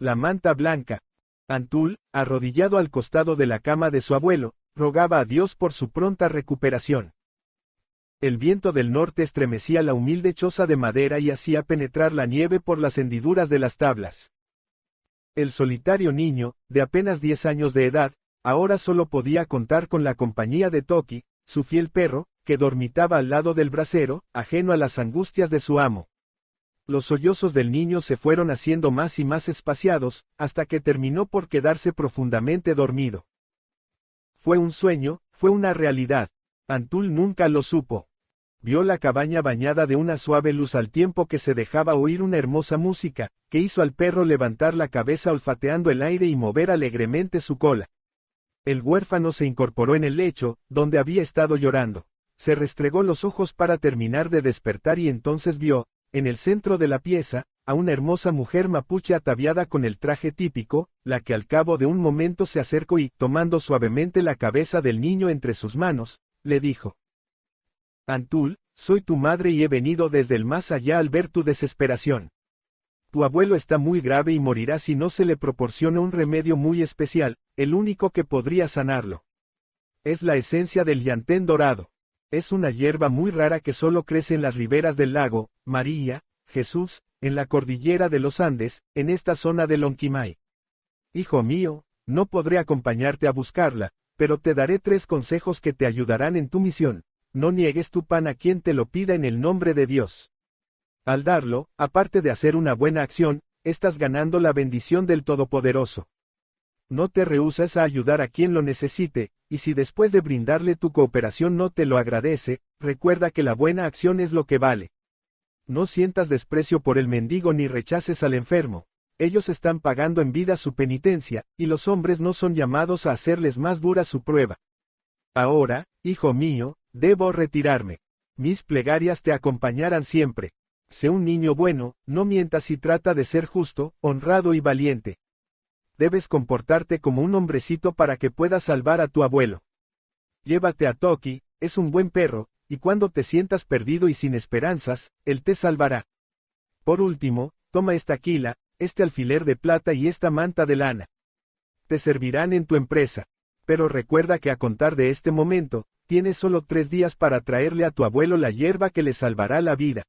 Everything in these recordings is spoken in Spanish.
la manta blanca. Antul, arrodillado al costado de la cama de su abuelo, rogaba a Dios por su pronta recuperación. El viento del norte estremecía la humilde choza de madera y hacía penetrar la nieve por las hendiduras de las tablas. El solitario niño, de apenas 10 años de edad, ahora solo podía contar con la compañía de Toki, su fiel perro, que dormitaba al lado del brasero, ajeno a las angustias de su amo. Los sollozos del niño se fueron haciendo más y más espaciados, hasta que terminó por quedarse profundamente dormido. Fue un sueño, fue una realidad. Antul nunca lo supo. Vio la cabaña bañada de una suave luz al tiempo que se dejaba oír una hermosa música, que hizo al perro levantar la cabeza olfateando el aire y mover alegremente su cola. El huérfano se incorporó en el lecho, donde había estado llorando. Se restregó los ojos para terminar de despertar y entonces vio, en el centro de la pieza, a una hermosa mujer mapuche ataviada con el traje típico, la que al cabo de un momento se acercó y, tomando suavemente la cabeza del niño entre sus manos, le dijo: Antul, soy tu madre y he venido desde el más allá al ver tu desesperación. Tu abuelo está muy grave y morirá si no se le proporciona un remedio muy especial, el único que podría sanarlo. Es la esencia del llantén dorado. Es una hierba muy rara que solo crece en las riberas del lago, María, Jesús, en la cordillera de los Andes, en esta zona de Lonquimay. Hijo mío, no podré acompañarte a buscarla, pero te daré 3 consejos que te ayudarán en tu misión. No niegues tu pan a quien te lo pida en el nombre de Dios. Al darlo, aparte de hacer una buena acción, estás ganando la bendición del Todopoderoso. No te rehúsas a ayudar a quien lo necesite, y si después de brindarle tu cooperación no te lo agradece, recuerda que la buena acción es lo que vale. No sientas desprecio por el mendigo ni rechaces al enfermo. Ellos están pagando en vida su penitencia, y los hombres no son llamados a hacerles más dura su prueba. Ahora, hijo mío, debo retirarme. Mis plegarias te acompañarán siempre. Sé un niño bueno, no mientas y trata de ser justo, honrado y valiente. Debes comportarte como un hombrecito para que puedas salvar a tu abuelo. Llévate a Toki, es un buen perro, y cuando te sientas perdido y sin esperanzas, él te salvará. Por último, toma esta quila, este alfiler de plata y esta manta de lana. Te servirán en tu empresa. Pero recuerda que a contar de este momento, tienes solo 3 días para traerle a tu abuelo la hierba que le salvará la vida.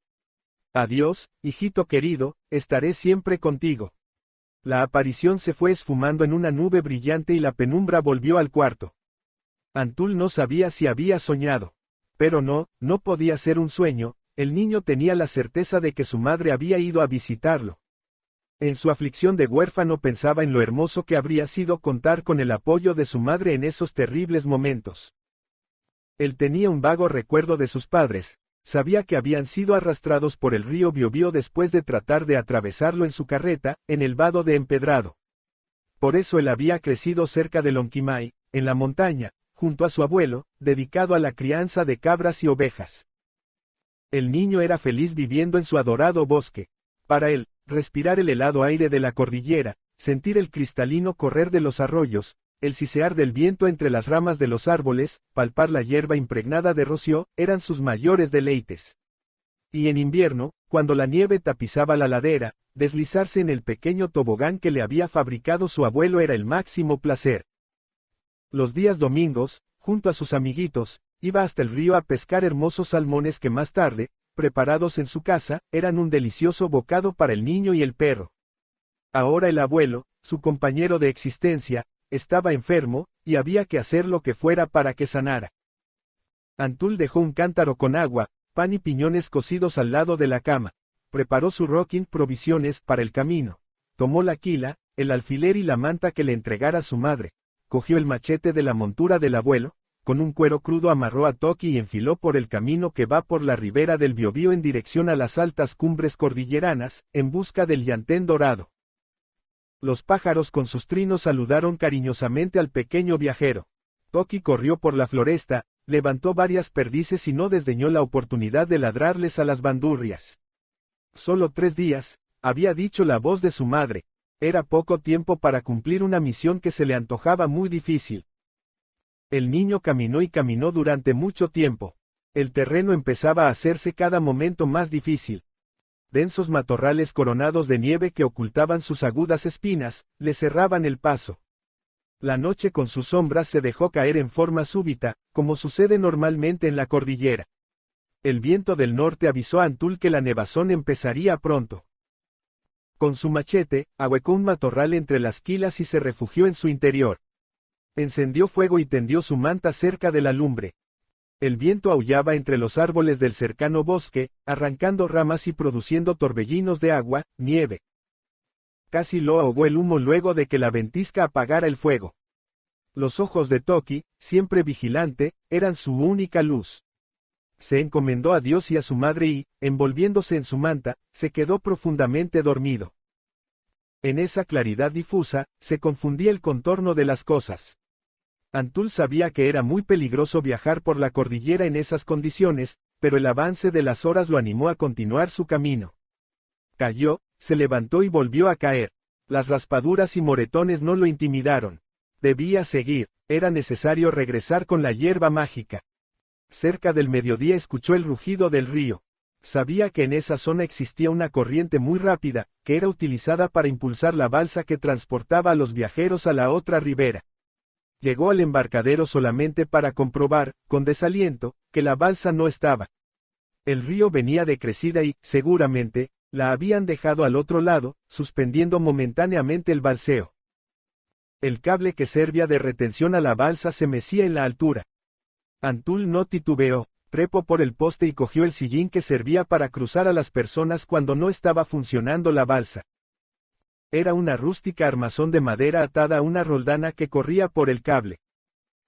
Adiós, hijito querido, estaré siempre contigo. La aparición se fue esfumando en una nube brillante y la penumbra volvió al cuarto. Antul no sabía si había soñado. Pero no podía ser un sueño, el niño tenía la certeza de que su madre había ido a visitarlo. En su aflicción de huérfano pensaba en lo hermoso que habría sido contar con el apoyo de su madre en esos terribles momentos. Él tenía un vago recuerdo de sus padres, sabía que habían sido arrastrados por el río Biobío después de tratar de atravesarlo en su carreta, en el vado de Empedrado. Por eso él había crecido cerca de Lonquimay, en la montaña, junto a su abuelo, dedicado a la crianza de cabras y ovejas. El niño era feliz viviendo en su adorado bosque. Para él, respirar el helado aire de la cordillera, sentir el cristalino correr de los arroyos, el sisear del viento entre las ramas de los árboles, palpar la hierba impregnada de rocío, eran sus mayores deleites. Y en invierno, cuando la nieve tapizaba la ladera, deslizarse en el pequeño tobogán que le había fabricado su abuelo era el máximo placer. Los días domingos, junto a sus amiguitos, iba hasta el río a pescar hermosos salmones que más tarde, preparados en su casa, eran un delicioso bocado para el niño y el perro. Ahora el abuelo, su compañero de existencia, estaba enfermo, y había que hacer lo que fuera para que sanara. Antul dejó un cántaro con agua, pan y piñones cocidos al lado de la cama. Preparó su rocking provisiones para el camino. Tomó la quila, el alfiler y la manta que le entregara su madre. Cogió el machete de la montura del abuelo, con un cuero crudo amarró a Toki y enfiló por el camino que va por la ribera del Biobío en dirección a las altas cumbres cordilleranas, en busca del llantén dorado. Los pájaros con sus trinos saludaron cariñosamente al pequeño viajero. Toki corrió por la floresta, levantó varias perdices y no desdeñó la oportunidad de ladrarles a las bandurrias. Solo 3 días, había dicho la voz de su madre. Era poco tiempo para cumplir una misión que se le antojaba muy difícil. El niño caminó y caminó durante mucho tiempo. El terreno empezaba a hacerse cada momento más difícil. Densos matorrales coronados de nieve que ocultaban sus agudas espinas, le cerraban el paso. La noche con sus sombras se dejó caer en forma súbita, como sucede normalmente en la cordillera. El viento del norte avisó a Antul que la nevazón empezaría pronto. Con su machete, ahuecó un matorral entre las quilas y se refugió en su interior. Encendió fuego y tendió su manta cerca de la lumbre. El viento aullaba entre los árboles del cercano bosque, arrancando ramas y produciendo torbellinos de agua, nieve. Casi lo ahogó el humo luego de que la ventisca apagara el fuego. Los ojos de Toki, siempre vigilante, eran su única luz. Se encomendó a Dios y a su madre y, envolviéndose en su manta, se quedó profundamente dormido. En esa claridad difusa, se confundía el contorno de las cosas. Antul sabía que era muy peligroso viajar por la cordillera en esas condiciones, pero el avance de las horas lo animó a continuar su camino. Cayó, se levantó y volvió a caer. Las raspaduras y moretones no lo intimidaron. Debía seguir, era necesario regresar con la hierba mágica. Cerca del mediodía escuchó el rugido del río. Sabía que en esa zona existía una corriente muy rápida, que era utilizada para impulsar la balsa que transportaba a los viajeros a la otra ribera. Llegó al embarcadero solamente para comprobar, con desaliento, que la balsa no estaba. El río venía decrecida y, seguramente, la habían dejado al otro lado, suspendiendo momentáneamente el balseo. El cable que servía de retención a la balsa se mecía en la altura. Antul no titubeó, trepó por el poste y cogió el sillín que servía para cruzar a las personas cuando no estaba funcionando la balsa. Era una rústica armazón de madera atada a una roldana que corría por el cable.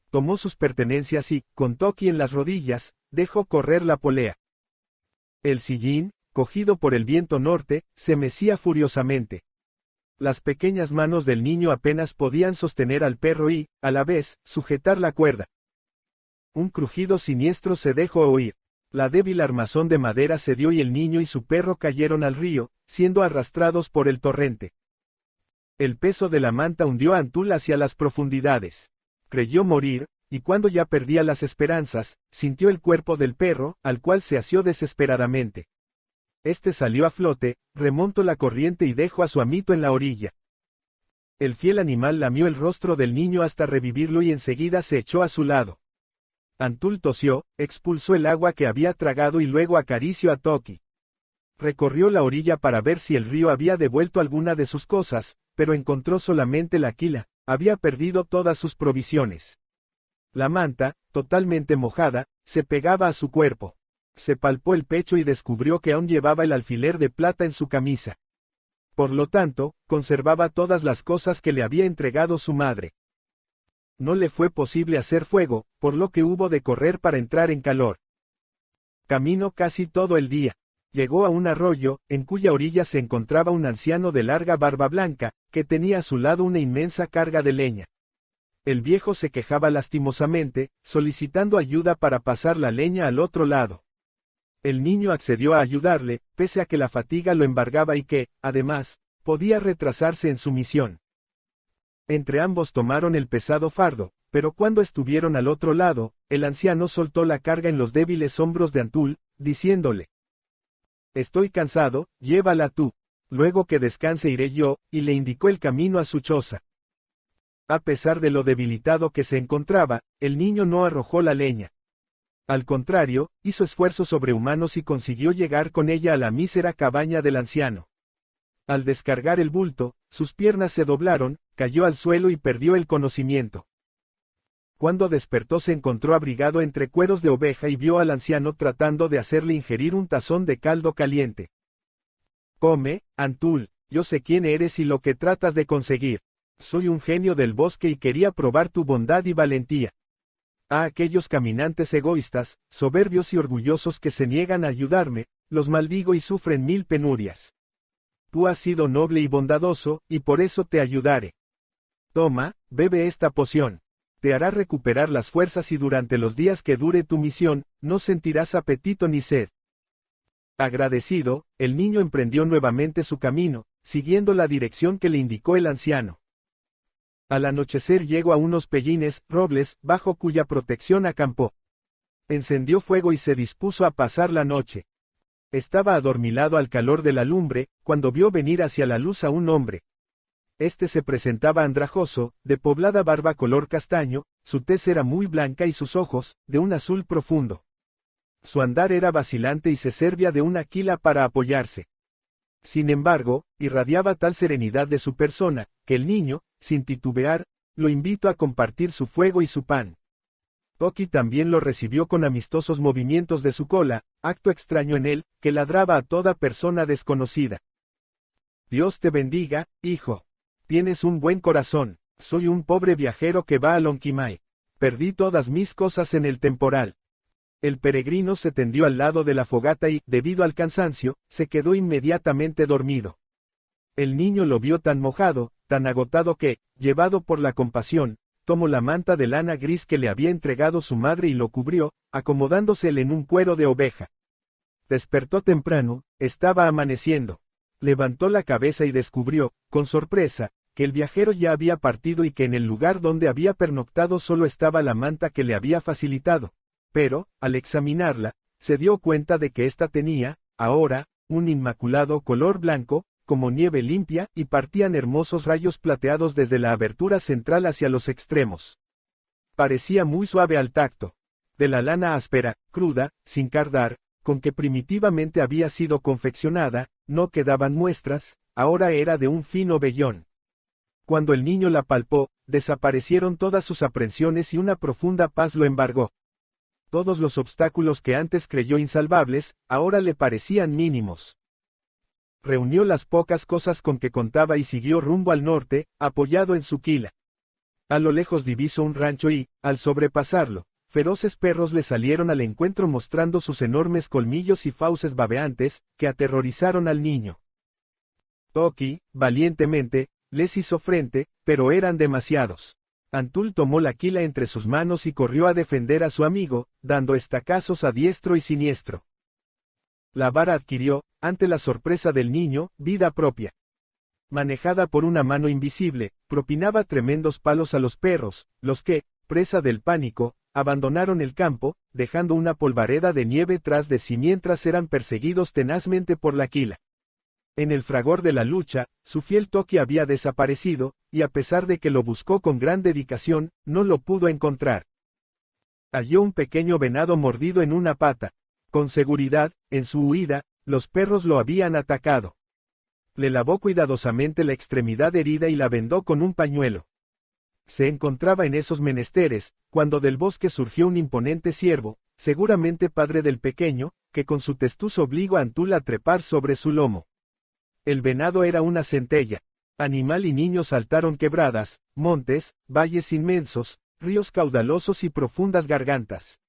Tomó sus pertenencias y, con Toki en las rodillas, dejó correr la polea. El sillín, cogido por el viento norte, se mecía furiosamente. Las pequeñas manos del niño apenas podían sostener al perro y, a la vez, sujetar la cuerda. Un crujido siniestro se dejó oír. La débil armazón de madera cedió y el niño y su perro cayeron al río, siendo arrastrados por el torrente. El peso de la manta hundió a Antul hacia las profundidades. Creyó morir, y cuando ya perdía las esperanzas, sintió el cuerpo del perro, al cual se asió desesperadamente. Este salió a flote, remontó la corriente y dejó a su amito en la orilla. El fiel animal lamió el rostro del niño hasta revivirlo y enseguida se echó a su lado. Antul tosió, expulsó el agua que había tragado y luego acarició a Toki. Recorrió la orilla para ver si el río había devuelto alguna de sus cosas, pero encontró solamente la quila, había perdido todas sus provisiones. La manta, totalmente mojada, se pegaba a su cuerpo. Se palpó el pecho y descubrió que aún llevaba el alfiler de plata en su camisa. Por lo tanto, conservaba todas las cosas que le había entregado su madre. No le fue posible hacer fuego, por lo que hubo de correr para entrar en calor. Caminó casi todo el día. Llegó a un arroyo, en cuya orilla se encontraba un anciano de larga barba blanca, que tenía a su lado una inmensa carga de leña. El viejo se quejaba lastimosamente, solicitando ayuda para pasar la leña al otro lado. El niño accedió a ayudarle, pese a que la fatiga lo embargaba y que, además, podía retrasarse en su misión. Entre ambos tomaron el pesado fardo, pero cuando estuvieron al otro lado, el anciano soltó la carga en los débiles hombros de Antul, diciéndole: «Estoy cansado, llévala tú. Luego que descanse iré yo», y le indicó el camino a su choza. A pesar de lo debilitado que se encontraba, el niño no arrojó la leña. Al contrario, hizo esfuerzos sobrehumanos y consiguió llegar con ella a la mísera cabaña del anciano. Al descargar el bulto, sus piernas se doblaron, cayó al suelo y perdió el conocimiento. Cuando despertó se encontró abrigado entre cueros de oveja y vio al anciano tratando de hacerle ingerir un tazón de caldo caliente. «Come, Antul, yo sé quién eres y lo que tratas de conseguir. Soy un genio del bosque y quería probar tu bondad y valentía. A aquellos caminantes egoístas, soberbios y orgullosos que se niegan a ayudarme, los maldigo y sufren 1000 penurias. Tú has sido noble y bondadoso, y por eso te ayudaré. Toma, bebe esta poción. Te hará recuperar las fuerzas y durante los días que dure tu misión, no sentirás apetito ni sed». Agradecido, el niño emprendió nuevamente su camino, siguiendo la dirección que le indicó el anciano. Al anochecer llegó a unos pellines, robles, bajo cuya protección acampó. Encendió fuego y se dispuso a pasar la noche. Estaba adormilado al calor de la lumbre, cuando vio venir hacia la luz a un hombre. Este se presentaba andrajoso, de poblada barba color castaño, su tez era muy blanca y sus ojos, de un azul profundo. Su andar era vacilante y se servía de una quila para apoyarse. Sin embargo, irradiaba tal serenidad de su persona, que el niño, sin titubear, lo invitó a compartir su fuego y su pan. Toki también lo recibió con amistosos movimientos de su cola, acto extraño en él, que ladraba a toda persona desconocida. Dios te bendiga, hijo. Tienes un buen corazón. Soy un pobre viajero que va a Lonquimay. Perdí todas mis cosas en el temporal. El peregrino se tendió al lado de la fogata y, debido al cansancio, se quedó inmediatamente dormido. El niño lo vio tan mojado, tan agotado que, llevado por la compasión, tomó la manta de lana gris que le había entregado su madre y lo cubrió, acomodándosele en un cuero de oveja. Despertó temprano, estaba amaneciendo. Levantó la cabeza y descubrió, con sorpresa, que el viajero ya había partido y que en el lugar donde había pernoctado solo estaba la manta que le había facilitado. Pero, al examinarla, se dio cuenta de que ésta tenía, ahora, un inmaculado color blanco, como nieve limpia, y partían hermosos rayos plateados desde la abertura central hacia los extremos. Parecía muy suave al tacto. De la lana áspera, cruda, sin cardar, con que primitivamente había sido confeccionada, no quedaban muestras, ahora era de un fino vellón. Cuando el niño la palpó, desaparecieron todas sus aprensiones y una profunda paz lo embargó. Todos los obstáculos que antes creyó insalvables, ahora le parecían mínimos. Reunió las pocas cosas con que contaba y siguió rumbo al norte, apoyado en su quila. A lo lejos divisó un rancho y, al sobrepasarlo, feroces perros le salieron al encuentro mostrando sus enormes colmillos y fauces babeantes, que aterrorizaron al niño. Toki, valientemente, les hizo frente, pero eran demasiados. Antul tomó la quila entre sus manos y corrió a defender a su amigo, dando estacazos a diestro y siniestro. La vara adquirió, ante la sorpresa del niño, vida propia. Manejada por una mano invisible, propinaba tremendos palos a los perros, los que, presa del pánico, abandonaron el campo, dejando una polvareda de nieve tras de sí mientras eran perseguidos tenazmente por la quila. En el fragor de la lucha, su fiel Toki había desaparecido, y a pesar de que lo buscó con gran dedicación, no lo pudo encontrar. Halló un pequeño venado mordido en una pata. Con seguridad, en su huida, los perros lo habían atacado. Le lavó cuidadosamente la extremidad herida y la vendó con un pañuelo. Se encontraba en esos menesteres, cuando del bosque surgió un imponente ciervo, seguramente padre del pequeño, que con su testuz obligó a Antul a trepar sobre su lomo. El venado era una centella. Animal y niño saltaron quebradas, montes, valles inmensos, ríos caudalosos y profundas gargantas.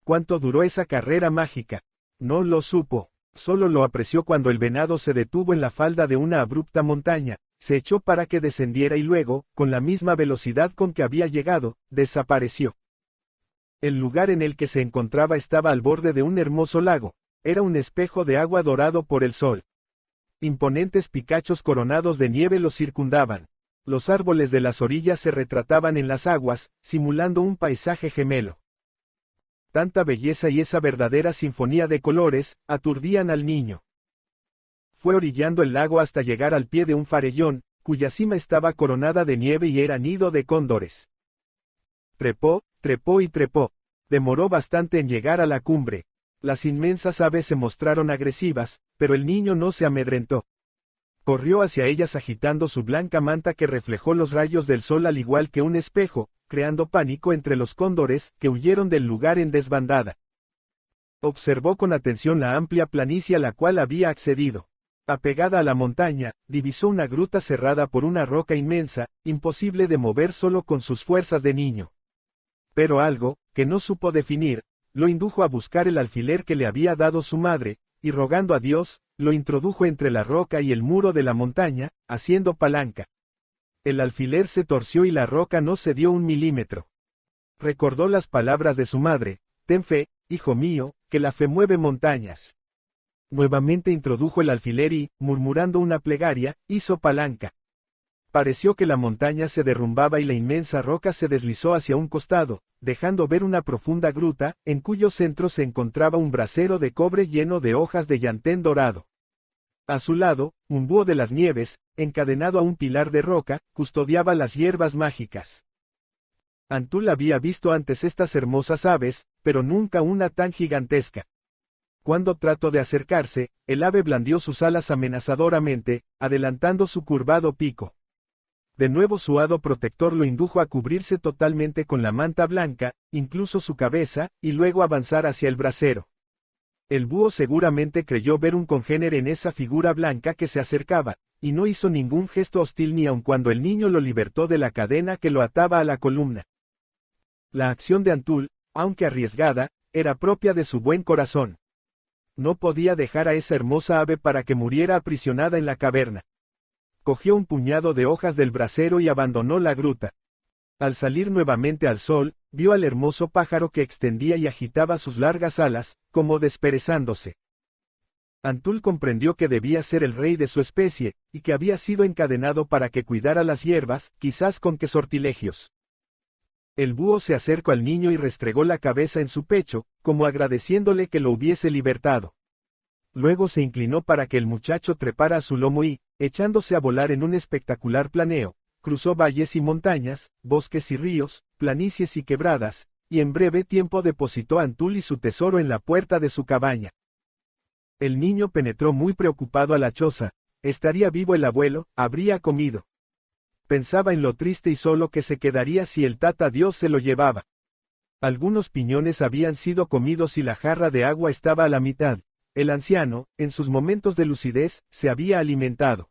¿Cuánto duró esa carrera mágica? No lo supo, solo lo apreció cuando el venado se detuvo en la falda de una abrupta montaña, se echó para que descendiera y luego, con la misma velocidad con que había llegado, desapareció. El lugar en el que se encontraba estaba al borde de un hermoso lago, era un espejo de agua dorado por el sol. Imponentes picachos coronados de nieve lo circundaban. Los árboles de las orillas se retrataban en las aguas, simulando un paisaje gemelo. Tanta belleza y esa verdadera sinfonía de colores, aturdían al niño. Fue orillando el lago hasta llegar al pie de un farellón, cuya cima estaba coronada de nieve y era nido de cóndores. Trepó, trepó y trepó. Demoró bastante en llegar a la cumbre. Las inmensas aves se mostraron agresivas, pero el niño no se amedrentó. Corrió hacia ellas agitando su blanca manta que reflejó los rayos del sol al igual que un espejo, creando pánico entre los cóndores, que huyeron del lugar en desbandada. Observó con atención la amplia planicie a la cual había accedido. Apegada a la montaña, divisó una gruta cerrada por una roca inmensa, imposible de mover solo con sus fuerzas de niño. Pero algo, que no supo definir, lo indujo a buscar el alfiler que le había dado su madre, y rogando a Dios, lo introdujo entre la roca y el muro de la montaña, haciendo palanca. El alfiler se torció y la roca no cedió un milímetro. Recordó las palabras de su madre: ten fe, hijo mío, que la fe mueve montañas. Nuevamente introdujo el alfiler y, murmurando una plegaria, hizo palanca. pareció que la montaña se derrumbaba y la inmensa roca se deslizó hacia un costado, dejando ver una profunda gruta, en cuyo centro se encontraba un brasero de cobre lleno de hojas de llantén dorado. A su lado, un búho de las nieves, encadenado a un pilar de roca, custodiaba las hierbas mágicas. Antul había visto antes estas hermosas aves, pero nunca una tan gigantesca. Cuando trató de acercarse, el ave blandió sus alas amenazadoramente, adelantando su curvado pico. De nuevo su hado protector lo indujo a cubrirse totalmente con la manta blanca, incluso su cabeza, y luego avanzar hacia el brasero. El búho seguramente creyó ver un congénere en esa figura blanca que se acercaba, y no hizo ningún gesto hostil ni aun cuando el niño lo libertó de la cadena que lo ataba a la columna. La acción de Antul, aunque arriesgada, era propia de su buen corazón. No podía dejar a esa hermosa ave para que muriera aprisionada en la caverna. Cogió un puñado de hojas del brasero y abandonó la gruta. Al salir nuevamente al sol, vio al hermoso pájaro que extendía y agitaba sus largas alas, como desperezándose. Antul comprendió que debía ser el rey de su especie, y que había sido encadenado para que cuidara las hierbas, quizás con qué sortilegios. El búho se acercó al niño y restregó la cabeza en su pecho, como agradeciéndole que lo hubiese libertado. Luego se inclinó para que el muchacho trepara a su lomo y, echándose a volar en un espectacular planeo, cruzó valles y montañas, bosques y ríos, planicies y quebradas, y en breve tiempo depositó a Antul y su tesoro en la puerta de su cabaña. El niño penetró muy preocupado a la choza. ¿Estaría vivo el abuelo? ¿Habría comido? Pensaba en lo triste y solo que se quedaría si el Tata Dios se lo llevaba. Algunos piñones habían sido comidos y la jarra de agua estaba a la mitad. El anciano, en sus momentos de lucidez, se había alimentado.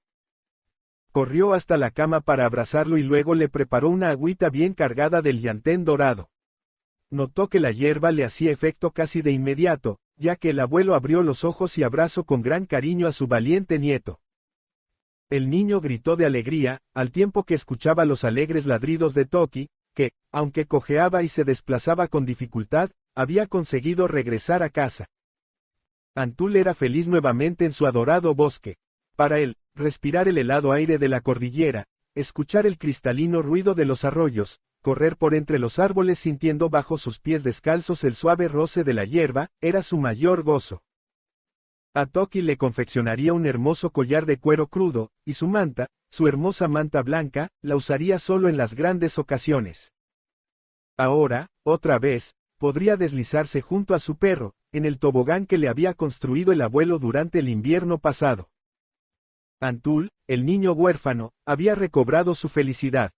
Corrió hasta la cama para abrazarlo y luego le preparó una agüita bien cargada del llantén dorado. Notó que la hierba le hacía efecto casi de inmediato, ya que el abuelo abrió los ojos y abrazó con gran cariño a su valiente nieto. El niño gritó de alegría, al tiempo que escuchaba los alegres ladridos de Toki, que, aunque cojeaba y se desplazaba con dificultad, había conseguido regresar a casa. Antul era feliz nuevamente en su adorado bosque. Para él, respirar el helado aire de la cordillera, escuchar el cristalino ruido de los arroyos, correr por entre los árboles sintiendo bajo sus pies descalzos el suave roce de la hierba, era su mayor gozo. A Toki le confeccionaría un hermoso collar de cuero crudo, y su manta, su hermosa manta blanca, la usaría solo en las grandes ocasiones. Ahora, otra vez, podría deslizarse junto a su perro, en el tobogán que le había construido el abuelo durante el invierno pasado. Antul, el niño huérfano, había recobrado su felicidad.